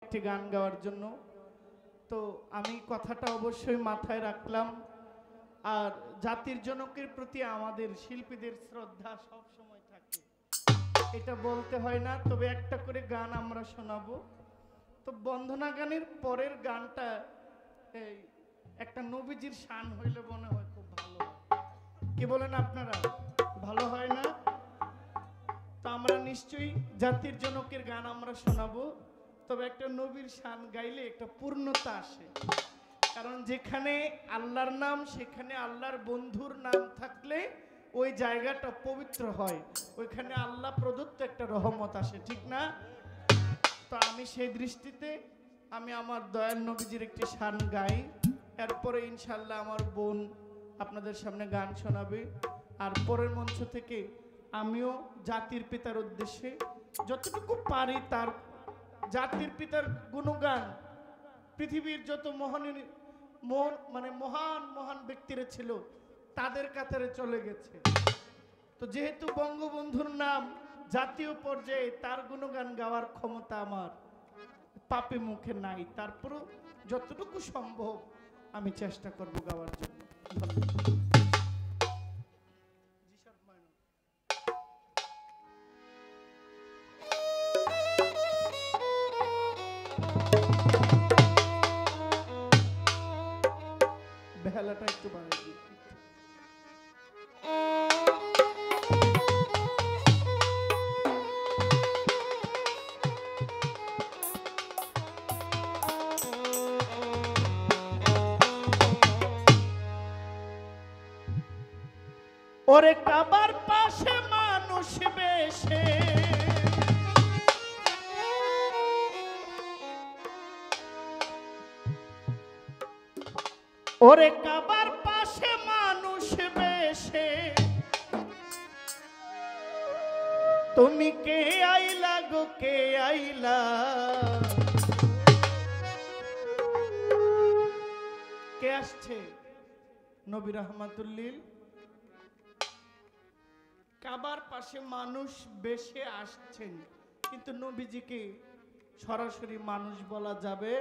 একটি গান গাওয়ার জন্য। তো আমি কথাটা অবশ্যই মাথায় রাখলাম। আর জাতির জনকের প্রতি আমাদের শিল্পীদের শ্রদ্ধা সব সময় থাকে, এটা বলতে হয় না। তবে একটা করে গান আমরা শোনাবো। তো বন্দনা গানের পরের গানটা এই একটা নবীজির শান হইলে মনে হয় খুব ভালো হয়। কি বলেন আপনারা? ভালো হয় না? তো আমরা নিশ্চয়ই জাতির জনকের গান আমরা শোনাবো। তবে একটা নবীর শান গাইলে একটা পূর্ণতা আসে। কারণ যেখানে আল্লাহর নাম, সেখানে আল্লাহর বন্ধুর নাম থাকলে ওই জায়গাটা পবিত্র হয়, ওইখানে আল্লাহ প্রদত্ত একটা রহমত আসে, ঠিক না? তো আমি সেই দৃষ্টিতে আমি আমার দয়াল নবীজির একটি শান গাই। এরপরে ইনশাল্লাহ আমার বোন আপনাদের সামনে গান শোনাবে। আর পরের মঞ্চ থেকে আমিও জাতির পিতার উদ্দেশ্যে যতটুকু পারি তার জাতির পিতার গুণগান, পৃথিবীর যত মহান মহান ব্যক্তিরা ছিল তাদের কাতারে চলে গেছে। তো যেহেতু বঙ্গবন্ধুর নাম জাতীয় পর্যায়ে, তার গুণগান গাওয়ার ক্ষমতা আমার পাপে মুখে নাই। তারপরও যতটুকু সম্ভব আমি চেষ্টা করব গাওয়ার জন্য। বেহালাটা একটু বাড়াই দিই। ওরে কাবার পাশে মানুষ বেশে, ওরে কাবার পাশে মানুষ বেশে, তুমি কে আইলা গো কে আইলা, কে আসছে? নবী রাহমাতুল্লিল। কাবার পাশে মানুষ বেশে আসছেন, কিন্তু নবীজিকে সরাসরি মানুষ বলা যাবে?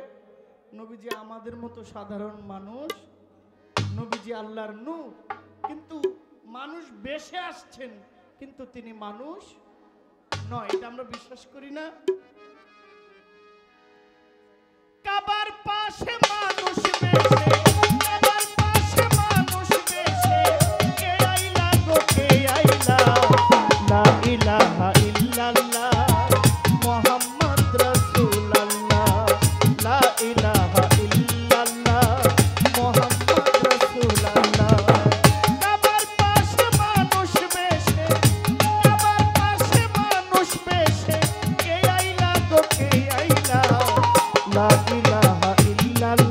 নবীজি আমাদের মতো সাধারণ মানুষ, নবীজি আল্লাহর নূর, কিন্তু মানুষ বেশে আসছেন, কিন্তু তিনি মানুষ নয়। এটা আমরা বিশ্বাস করি না। কাবার পাশে মানুষ বেশে, কাবার পাশে মানুষ বেশে, কে আইলা গো কে আইলা, লা ইলাহা ইল্লাল্লাহ মুহাম্মদ রাসূলুল্লাহ, লা ইলাহা ইল্লাল্লাহ মুহাম্মদ রাসূলুল্লাহ। কাবার পাশে মানুষ বেশে, কাবার পাশে মানুষ বেশে, কে আইলা গো কে আইলা, লা ইলাহা ইল্লাল্লাহ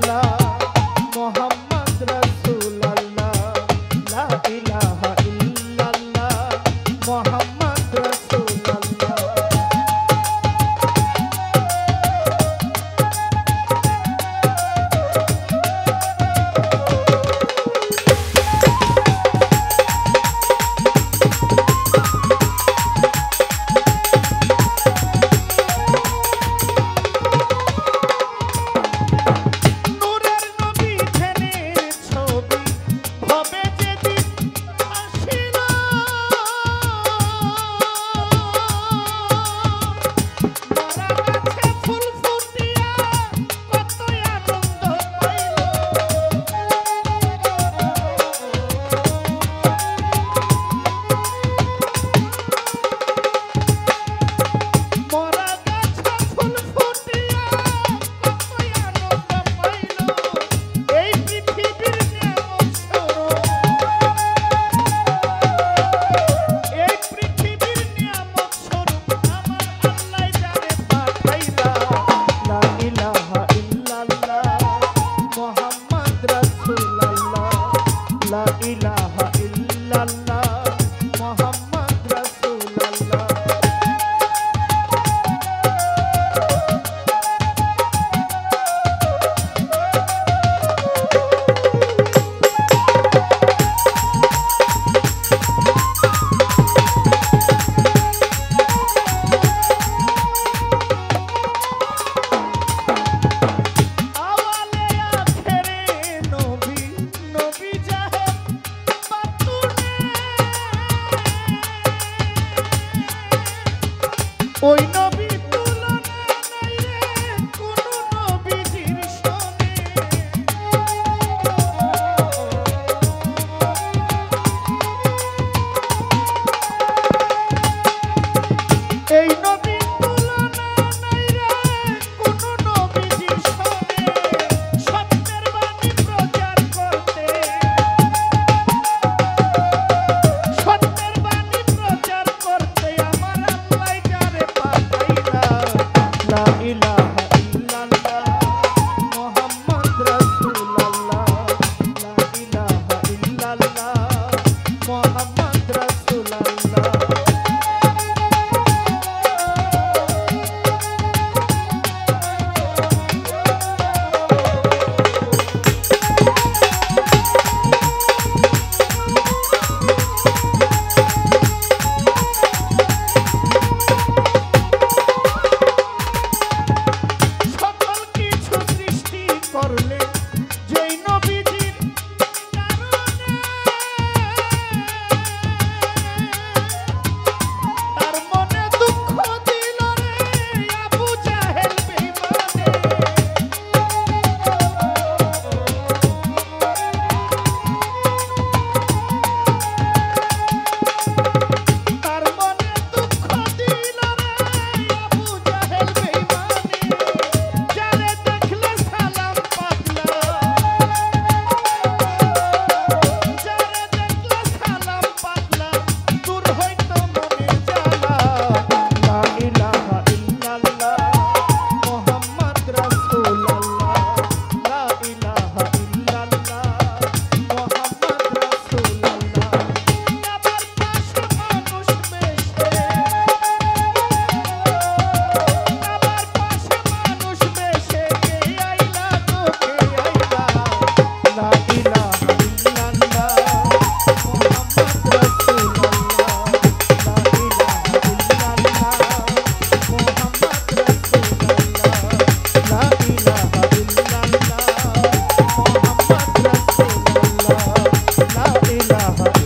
ইলাহা